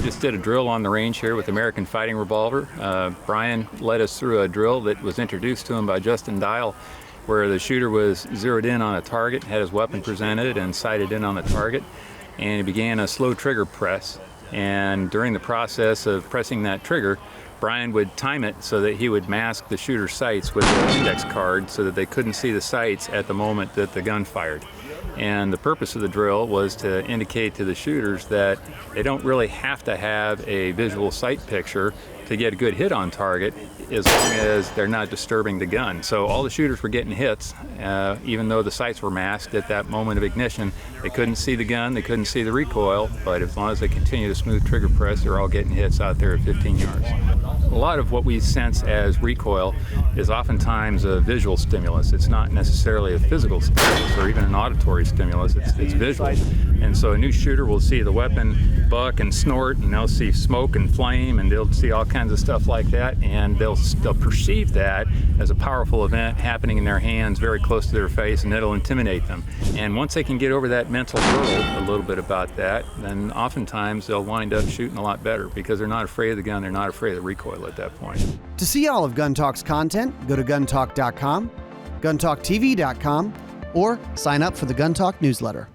just did a drill on the range here with American Fighting Revolver. Brian led us through a drill that was introduced to him by Justin Dial, where the shooter was zeroed in on a target, had his weapon presented and sighted in on the target, and he began a slow trigger press. And during the process of pressing that trigger, Brian would time it so that he would mask the shooter's sights with an index card so that they couldn't see the sights at the moment that the gun fired. And the purpose of the drill was to indicate to the shooters that they don't really have to have a visual sight picture to get a good hit on target, as long as they're not disturbing the gun. So all the shooters were getting hits, even though the sights were masked at that moment of ignition. They couldn't see the gun, they couldn't see the recoil, but as long as they continue to smooth trigger press, they're all getting hits out there at 15 yards. A lot of what we sense as recoil is oftentimes a visual stimulus. It's not necessarily a physical stimulus or even an auditory stimulus, it's visual. And so a new shooter will see the weapon buck and snort, and they'll see smoke and flame, and they'll see all kinds of stuff like that, and they'll perceive that as a powerful event happening in their hands very close to their face, and it'll intimidate them. And once they can get over that mental hurdle a little bit about that, then oftentimes they'll wind up shooting a lot better because they're not afraid of the gun, they're not afraid of the recoil at that point. To see all of Gun Talk's content, go to guntalk.com, guntalktv.com, or sign up for the Gun Talk newsletter.